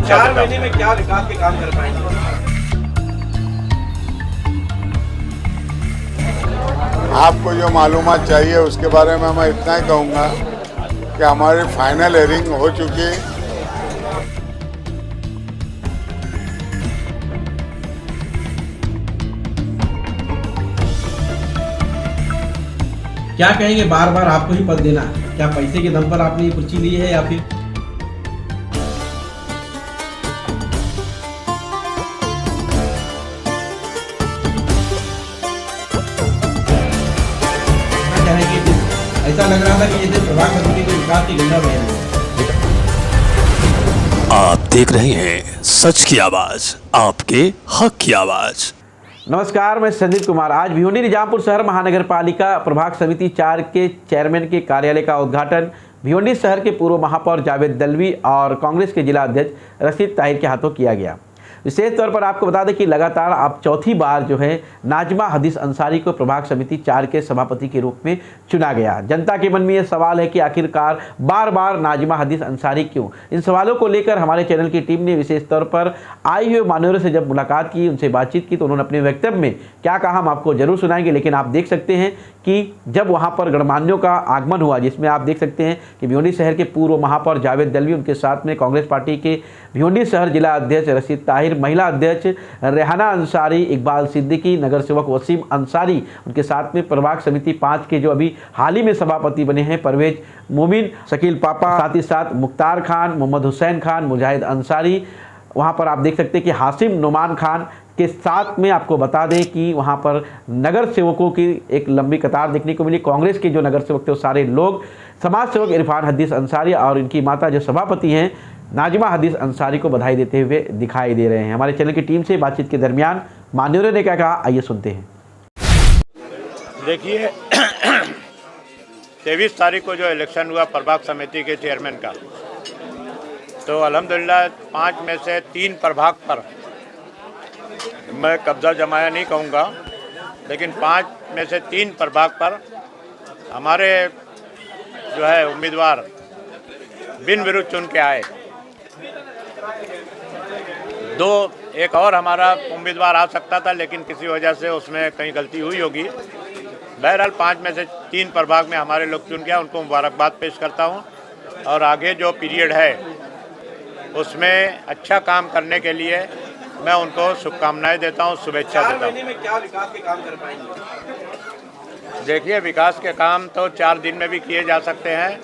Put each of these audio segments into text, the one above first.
अच्छा 4 महीने में क्या विकास के काम कर पाएंगे? आपको जो मालूमात चाहिए उसके बारे में मैं इतना ही कहूँगा कि हमारी फाइनल हेयरिंग हो चुकी। क्या कहेंगे बार बार आपको ही पद देना, क्या पैसे के दम पर आपने ये कुर्सी ली है या फिर क्या कहेंगे? ऐसा लग रहा था कि जैसे प्रभाग समिति के विकास की गंगा बह रही है। आप देख रहे हैं सच की आवाज, आपके हक की आवाज। नमस्कार, मैं संदीप कुमार। आज भिवंडी निजामपुर शहर महानगर पालिका प्रभाग समिति 4 के चेयरमैन के कार्यालय का उद्घाटन भिवंडी शहर के पूर्व महापौर जावेद दलवी और कांग्रेस के जिला अध्यक्ष रशीद ताहिर के हाथों किया गया। विशेष तौर पर आपको बता दें कि लगातार अब चौथी बार जो है नाजमा हदीस अंसारी को प्रभाग समिति 4 के सभापति के रूप में चुना गया। जनता के मन में यह सवाल है कि आखिरकार बार बार नाजमा हदीस अंसारी क्यों? इन सवालों को लेकर हमारे चैनल की टीम ने विशेष तौर पर आई हुए मान्यवरों से जब मुलाकात की, उनसे बातचीत की, तो उन्होंने अपने वक्तव्य में क्या कहा हम आपको जरूर सुनाएंगे। लेकिन आप देख सकते हैं कि जब वहाँ पर गणमान्यों का आगमन हुआ, जिसमें आप देख सकते हैं कि भिवंडी शहर के पूर्व महापौर जावेद दलवी, उनके साथ में कांग्रेस पार्टी के भिवंडी शहर जिला अध्यक्ष रशीद ताहिर, महिला अध्यक्ष रेहाना अंसारी, इकबाल सिद्दीकी, नगर सेवक वसीम अंसारी, उनके साथ में प्रभाग समिति 5 के जो अभी हाल ही में सभापति बने हैं परवेज मोमिन, शकील पापा, साथ ही साथ मुख्तार खान, मोहम्मद हुसैन खान, मुजाहिद अंसारी, वहाँ पर आप देख सकते हैं कि हासिम नुमान खान के साथ में आपको बता दें कि वहाँ पर नगर सेवकों की एक लंबी कतार देखने को मिली। कांग्रेस के जो नगर सेवक थे वो सारे लोग समाज सेवक इरफान हदीस अंसारी और इनकी माता जो सभापति हैं नाजिमा हदीस अंसारी को बधाई देते हुए दिखाई दे रहे हैं। हमारे चैनल की टीम से बातचीत के दरमियान मान्यवरों ने क्या कहा, आइए सुनते हैं। देखिए 23 तारीख को जो इलेक्शन हुआ प्रभाग समिति के चेयरमैन का, तो अल्हम्दुलिल्लाह 5 में से 3 प्रभाग पर मैं कब्जा जमाया नहीं कहूँगा, लेकिन 5 में से 3 प्रभाग पर हमारे जो है उम्मीदवार बिन विरुद्ध चुन के आए। एक और हमारा उम्मीदवार आ सकता था, लेकिन किसी वजह से उसमें कहीं गलती हुई होगी। बहरहाल 5 में से 3 प्रभाग में हमारे लोग चुन गया, उनको मुबारकबाद पेश करता हूं। और आगे जो पीरियड है उसमें अच्छा काम करने के लिए मैं उनको शुभकामनाएं देता हूं, शुभेच्छा देता हूं। 4 महीने में क्या विकास के काम कर पाएंगे? देखिए, विकास के काम तो 4 दिन में भी किए जा सकते हैं।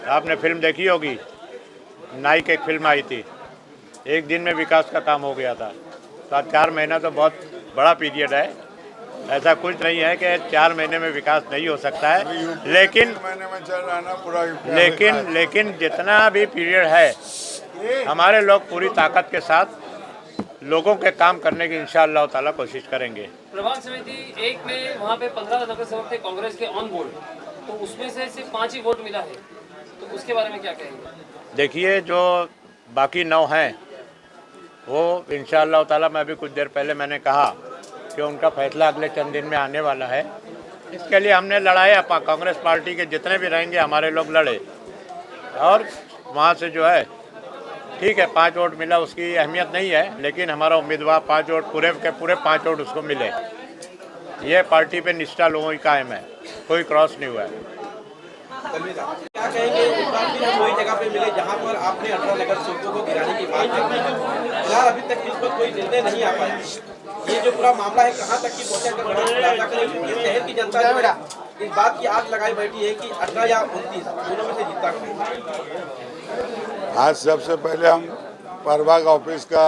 आपने फिल्म देखी होगी, नायक एक फिल्म आई थी, 1 दिन में विकास का काम हो गया था। तो 4 महीना तो बहुत बड़ा पीरियड है। ऐसा कुछ नहीं है कि 4 महीने में विकास नहीं हो सकता है, लेकिन जितना भी पीरियड है हमारे लोग पूरी ताकत के साथ लोगों के काम करने की इंशाअल्लाह ताला कोशिश करेंगे। प्रभाग समिति 1 में वहाँ पे 15 नगर सेवक थे कांग्रेस के ऑन बोर्ड, तो उसमें से सिर्फ 5 ही वोट मिला है, तो उसके बारे में क्या कहेंगे? देखिए, जो बाकी 9 हैं वो इंशाअल्लाह ताला, मैं भी कुछ देर पहले मैंने कहा कि उनका फैसला अगले चंद दिन में आने वाला है। इसके लिए हमने लड़ाई, कांग्रेस पार्टी के जितने भी रहेंगे हमारे लोग लड़े, और वहाँ से जो है ठीक है 5 वोट मिला, उसकी अहमियत नहीं है, लेकिन हमारा उम्मीदवार 5 वोट पूरे के पूरे 5 वोट उसको मिले। ये पार्टी पे निष्ठा लोगों की कायम है, कोई क्रॉस नहीं हुआ है। क्या कहेंगे, इस बार भी हम वही जगह पे मिले जहां पर आपने 18 नगर सेवकों को गिराने की बात की है। फिलहाल अभी तक इस पर कोई निर्णय नहीं आ पाया। ये जो पूरा मामला है कहां तक की पहुंचा, शहर की जनता जो है इस बात की आग लगाई बैठी है कि 18 या 29 दोनों में से जीता कौन? आज सबसे पहले हम प्रभाग ऑफिस का,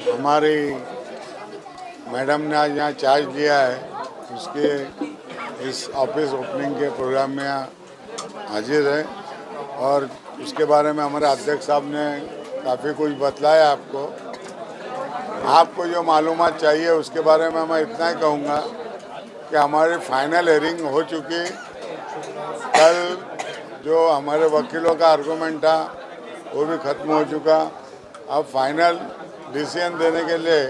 हमारी मैडम ने आज यहाँ चार्ज लिया है, उसके इस ऑफिस ओपनिंग के प्रोग्राम में हाजिर है। और उसके बारे में हमारे अध्यक्ष साहब ने काफ़ी कुछ बतलाया आपको। आपको जो मालूमात चाहिए उसके बारे में मैं इतना ही कहूँगा कि हमारी फाइनल हेयरिंग हो चुकी। कल जो हमारे वकीलों का आर्गूमेंट था वो भी ख़त्म हो चुका। अब फाइनल डिसीजन देने के लिए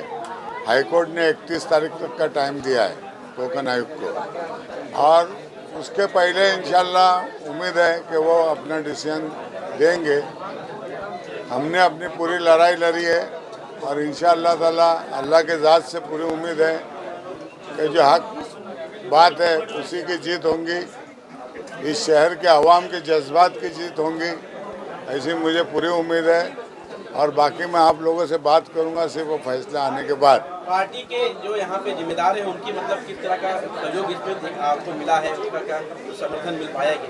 हाईकोर्ट ने 31 तारीख तक का टाइम दिया है टोकन आयुक्त को, और उसके पहले इंशाल्लाह उम्मीद है कि वो अपना डिसीजन देंगे। हमने अपनी पूरी लड़ाई लड़ी है और इंशाअल्लाह ताला अल्लाह के ज़ात से पूरी उम्मीद है कि जो हक बात है उसी की जीत होंगी, इस शहर के अवाम के जज्बात की जीत होंगी, ऐसी मुझे पूरी उम्मीद है। और बाकी मैं आप लोगों से बात करूंगा सिर्फ वो फैसला आने के बाद। पार्टी के जो यहाँ पे जिम्मेदार हैं उनकी मतलब किस तरह का सहयोग इसमें आपको मिला है, उसका क्या समर्थन मिल पाया कि?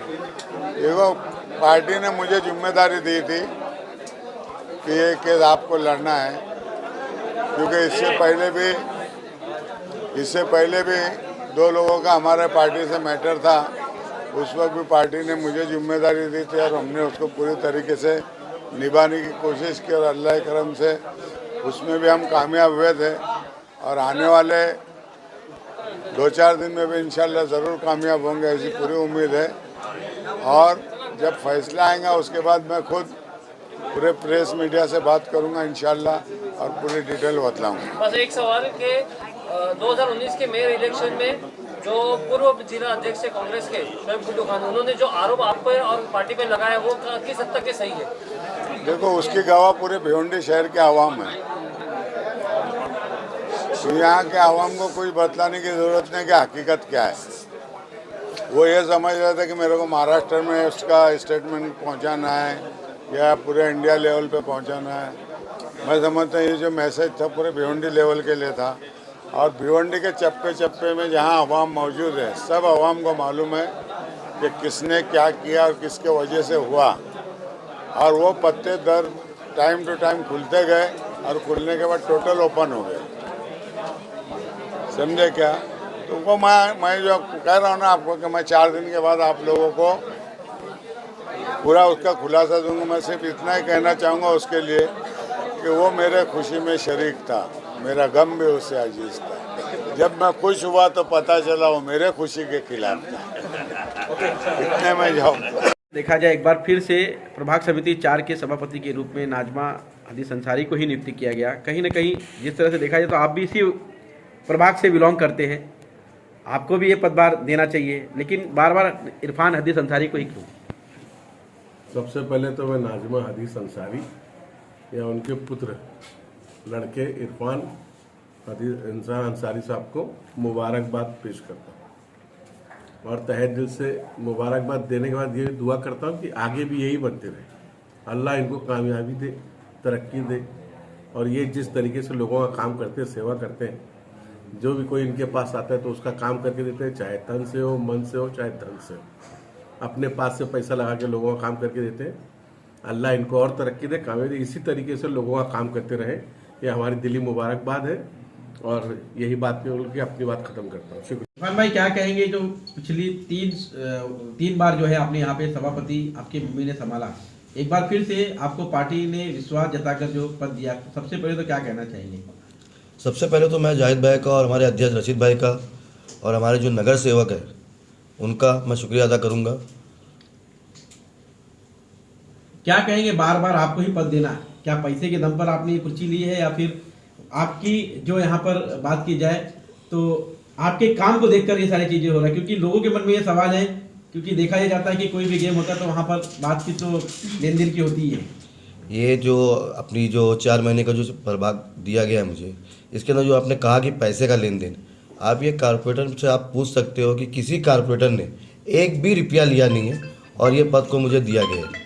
देखो, पार्टी ने मुझे जिम्मेदारी दी थी कि ये केस आपको लड़ना है, क्योंकि इससे पहले भी 2 लोगों का हमारे पार्टी से मैटर था। उस वक्त भी पार्टी ने मुझे जिम्मेदारी दी थी और हमने उसको पूरी तरीके से निभाने की कोशिश की और अल्लाह के करम से उसमें भी हम कामयाब हुए थे और आने वाले 2-4 दिन में भी इंशाल्लाह ज़रूर कामयाब होंगे, ऐसी पूरी उम्मीद है। और जब फैसला आएगा उसके बाद मैं खुद पूरे प्रेस मीडिया से बात करूंगा इंशाल्लाह और पूरी डिटेल बतलाऊंगा। बस एक सवाल के 2019 के मेयर इलेक्शन में जो पूर्व जिला अध्यक्ष है कांग्रेस के शोएब गुड्डू खान, उन्होंने जो आरोप आप पे और पार्टी पे लगाया वो किस हद तक के सही है? देखो, उसकी गवाह पूरे भिवंडी शहर के आवाम है। तो यहाँ के आवाम को कुछ बतलाने की ज़रूरत नहीं कि हकीकत क्या है। वो ये समझ रहे थे कि मेरे को महाराष्ट्र में उसका स्टेटमेंट पहुँचाना है या पूरे इंडिया लेवल पे पहुँचाना है। मैं समझता हूँ ये जो मैसेज था पूरे भिवंडी लेवल के लिए था और भिवंडी के चप्पे चप्पे में जहाँ आवाम मौजूद है, सब आवाम को मालूम है कि किसने क्या किया और किसके वजह से हुआ। और वो पत्ते दर टाइम टू टाइम खुलते गए और खुलने के बाद टोटल ओपन हो गए, समझे क्या? तो वो मैं जो कह रहा हूँ ना आपको कि मैं 4 दिन के बाद आप लोगों को पूरा उसका खुलासा दूंगा। मैं सिर्फ इतना ही कहना चाहूँगा उसके लिए कि वो मेरे खुशी में शरीक था, मेरा गम भी उससे अजीज था। जब मैं खुश हुआ तो पता चला वो मेरे खुशी के खिलाफ था। इतने में जाऊँ। देखा जाए एक बार फिर से प्रभाग समिति 4 के सभापति के रूप में नाजमा हदीस अंसारी को ही नियुक्त किया गया। कहीं ना कहीं जिस तरह से देखा जाए तो आप भी इसी प्रभाग से बिलोंग करते हैं, आपको भी ये पदभार देना चाहिए, लेकिन बार बार इरफान हदीस अंसारी को ही क्यों? सबसे पहले तो मैं नाजमा हदीस अंसारी या उनके पुत्र लड़के इरफान हदीस अंसारी साहब को मुबारकबाद पेश करता हूँ और तहे दिल से मुबारकबाद देने के बाद ये दुआ करता हूँ कि आगे भी यही बनते रहे, अल्लाह इनको कामयाबी दे, तरक्की दे। और ये जिस तरीके से लोगों का काम करते हैं, सेवा करते हैं, जो भी कोई इनके पास आता है तो उसका काम करके देते हैं, चाहे तन से हो, मन से हो, चाहे धन से हो, अपने पास से पैसा लगा के लोगों का काम करके देते हैं। अल्लाह इनको और तरक्की दे, कामयाबी दे, इसी तरीके से लोगों का काम करते रहे। ये हमारी दिली मुबारकबाद है और यही बात में उनकी अपनी बात खत्म करता हूँ। शुक्रिया। इरफान भाई, क्या कहेंगे जो पिछली तीन बार जो है आपने यहाँ पे सभापति आपकी मम्मी ने संभाला, एक बार फिर से आपको पार्टी ने विश्वास जताकर जो पद दिया, सबसे पहले तो क्या कहना चाहेंगे? सबसे पहले तो मैं जाहिद भाई का और हमारे अध्यक्ष रशीद भाई का और हमारे जो नगर सेवक है उनका मैं शुक्रिया अदा करूंगा। क्या कहेंगे बार बार आपको ही पद देना, क्या पैसे के दम पर आपने ये कुर्सी ली है या फिर आपकी जो यहाँ पर बात की जाए तो आपके काम को देखकर ये सारी चीज़ें हो रहा है? क्योंकि लोगों के मन में ये सवाल है, क्योंकि देखा यह जाता है कि कोई भी गेम होता है तो वहाँ पर बातचीत तो लेन देन की होती है। ये जो अपनी जो 4 महीने का जो प्रभाग दिया गया है मुझे, इसके अंदर जो आपने कहा कि पैसे का लेन देन, आप ये कारपोरेटर से आप पूछ सकते हो कि किसी कारपोरेटर ने 1 भी रुपया लिया नहीं है और ये पद को मुझे दिया गया है।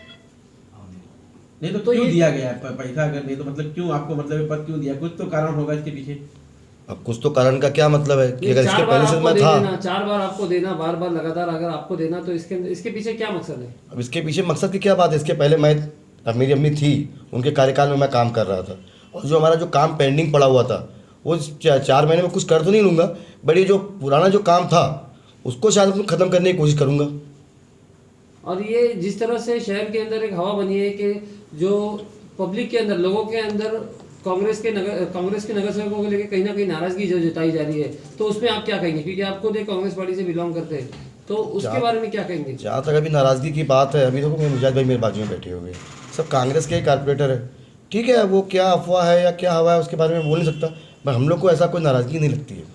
नहीं तो क्यों दिया गया है पैसा? अगर नहीं तो मतलब क्यों आपको मतलब ये पद क्यों दिया? कुछ तो कारण होगा इसके पीछे। अब कुछ तो कारण का क्या मतलब है कि अगर इसके पहले से मैं था, 4 बार आपको देना, बार बार लगातार अगर आपको देना, तो इसके पीछे क्या मकसद है? अब इसके पीछे मकसद की क्या बात है? इसके पहले मैं, अब मेरी अम्मी थी, उनके कार्यकाल में मैं काम कर रहा था और जो हमारा जो काम पेंडिंग पड़ा हुआ था वो 4 महीने में कुछ कर तो नहीं लूँगा, बट ये जो पुराना जो काम था उसको शायद ख़त्म करने की कोशिश करूँगा। और ये जिस तरह से शहर के अंदर एक हवा बनी है कि जो पब्लिक के अंदर, लोगों के अंदर कांग्रेस के नगर सेवकों को लेकर कहीं ना कहीं नाराजगी जो जताई जा रही है, तो उसमें आप क्या कहेंगे? क्योंकि आप खुद एक कांग्रेस पार्टी से बिलोंग करते हैं, तो उसके बारे में क्या कहेंगे? जहाँ तक अभी नाराज़गी की बात है, अभी देखो मैं मुजाहिद भाई मेरे बाजू में बैठे हुए हैं, सब कांग्रेस के ही कारपोरेटर है, ठीक है, वो क्या अफवाह है या क्या हवा है उसके बारे में बोल नहीं सकता, पर हम लोग को ऐसा कोई नाराज़गी नहीं लगती है।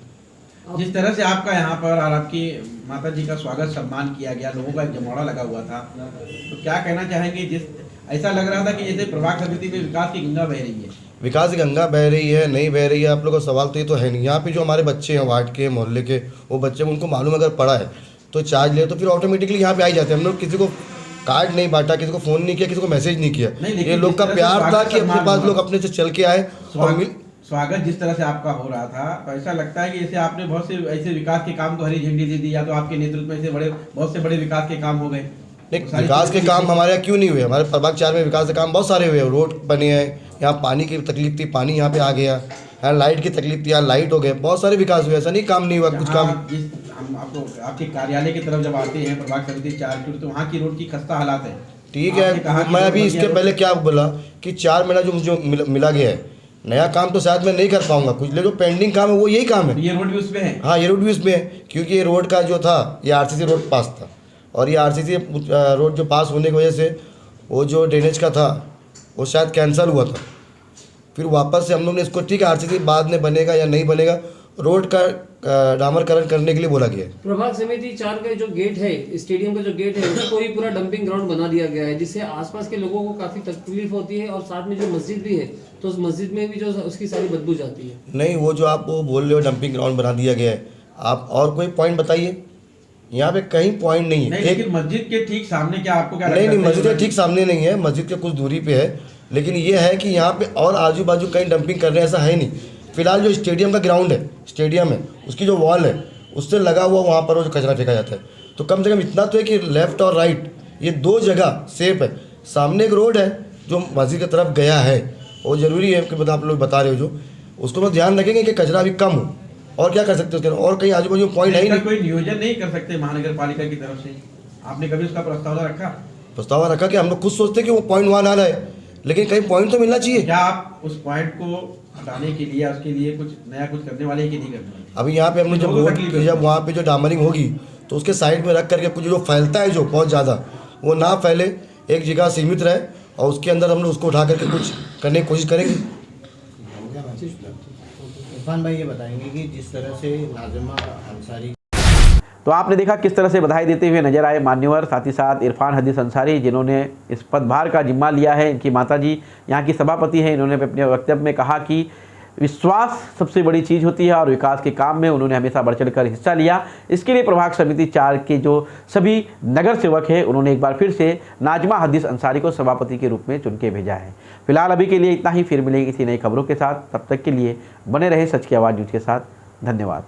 जिस तरह से आपका यहाँ पर और आपकी माता जी का स्वागत सम्मान किया गया, लोगों का एक जमौड़ा लगा हुआ था, तो क्या कहना चाहेंगे? जिस ऐसा लग रहा था कि जैसे प्रभाग समिति में विकास की गंगा बह रही है। विकास की गंगा बह रही है, नहीं बह रही है, आप लोगों का सवाल तो ये तो है नहीं। यहाँ पे जो हमारे बच्चे हैं वार्ड के, मोहल्ले के, वो बच्चे उनको मालूम अगर पड़ा है तो चार्ज ले तो फिर ऑटोमेटिकली यहाँ पे आ ही जाते हैं। हम लोग किसी को कार्ड नहीं बांटा, किसी को फ़ोन नहीं किया, किसी को मैसेज नहीं किया। ये लोग का प्यार था कि अपने पास लोग अपने से चल के आए और स्वागत जिस तरह से आपका हो रहा था, तो ऐसा लगता है कि जैसे आपने बहुत से ऐसे विकास के काम को हरी झंडी दे दी, या तो आपके नेतृत्व में ऐसे बहुत से बड़े विकास के काम हो गए। विकास के काम हमारे यहाँ क्यों नहीं हुए? हमारे प्रभाग 4 में विकास के काम बहुत सारे हुए। रोड बने हैं, यहाँ पानी की तकलीफ थी, पानी यहाँ पे आ गया, यहाँ लाइट की तकलीफ थी, यहाँ लाइट हो गए, बहुत सारे विकास हुए। ऐसा नहीं काम नहीं हुआ, कुछ काम। हम आपको आपके कार्यालय की तरफ जब आते हैं प्रभाग समिति 4 की, तो वहाँ की रोड की खस्ता हालात है। ठीक है, मैं अभी इसके पहले क्या बोला कि 4 महीना जो मुझे मिला गया है, नया काम तो शायद मैं नहीं कर पाऊंगा, कुछ जो पेंडिंग काम है वो यही काम है। ये रोड भी उसमें है। हाँ, ये रोड भी उसमें है, क्योंकि ये रोड का जो था ये आरसीसी रोड पास था, और ये आरसीसी रोड जो पास होने की वजह से वो जो ड्रेनेज का था वो शायद कैंसिल हुआ था। फिर वापस से हम लोग ने इसको, ठीक है आरसीसी बाद में बनेगा या नहीं बनेगा, रोड का डामरकरण करने के लिए बोला गया है। प्रभाग समिति 4 का जो गेट है, स्टेडियम का जो गेट है, उसको ही पूरा डंपिंग ग्राउंड बना दिया गया है, जिससे आसपास के लोगों को काफी तकलीफ होती है। और साथ में जो मस्जिद भी है, तो उस मस्जिद में भी जो उसकी सारी बदबू जाती है। नहीं, वो जो आप वो बोल रहे हो डंपिंग ग्राउंड बना दिया गया है, आप और कोई पॉइंट बताइए। यहाँ पे कहीं पॉइंट नहीं है। लेकिन मस्जिद के ठीक सामने क्या आपको क्या नहीं, मस्जिद के ठीक सामने नहीं है, मस्जिद के कुछ दूरी पे है, लेकिन ये है कि यहाँ पे और आजू बाजू कहीं डंपिंग कर रहे हैं ऐसा है नहीं। फिलहाल जो स्टेडियम का ग्राउंड है, स्टेडियम है, उसकी जो वॉल है उससे लगा हुआ वहाँ पर वो जो कचरा फेंका जाता है, तो कम से कम इतना तो है कि लेफ्ट और राइट ये 2 जगह सेफ है। सामने एक रोड है जो मस्जिद की तरफ गया है, वो ज़रूरी है कि आप लोग बता रहे हो जो, उसको मैं ध्यान रखेंगे कि कचरा भी कम हो। और क्या कर सकते हो उसके, और कहीं आजू बाजू पॉइंट है ही नहीं। कोई नियोजन नहीं कर सकते महानगर पालिका की तरफ से? आपने कभी उसका प्रस्ताव रखा कि हम लोग खुद सोचते कि वो पॉइंट वहाँ ना रहे, लेकिन कहीं पॉइंट तो मिलना चाहिए। क्या आप उस पॉइंट को हटाने के लिए, उसके लिए कुछ नया कुछ करने वाले कि नहीं करने वाले? अभी यहाँ पे हमने जब वहाँ पे जो डामरिंग होगी तो उसके साइड में रख करके कुछ जो फैलता है जो बहुत ज़्यादा, वो ना फैले, एक जगह सीमित रहे, और उसके अंदर हम लोग उसको उठा करके कुछ करने की कोशिश करेंगे। इरफान भाई ये बताएंगे कि जिस तरह से नाज़िमा अंसारी, तो आपने देखा किस तरह से बधाई देते हुए नजर आए मान्यवर, साथ ही साथ इरफान हदीस अंसारी जिन्होंने इस पदभार का जिम्मा लिया है। इनकी माताजी यहाँ की सभापति हैं। इन्होंने अपने वक्तव्य में कहा कि विश्वास सबसे बड़ी चीज़ होती है, और विकास के काम में उन्होंने हमेशा बढ़ चढ़कर हिस्सा लिया। इसके लिए प्रभाग समिति 4 के जो सभी नगर सेवक हैं, उन्होंने एक बार फिर से नाजमा हदीस अंसारी को सभापति के रूप में चुन के भेजा है। फिलहाल अभी के लिए इतना ही, फिर मिलेंगे किसी नई खबरों के साथ। तब तक के लिए बने रहे सच की आवाज़ न्यूज़ के साथ। धन्यवाद।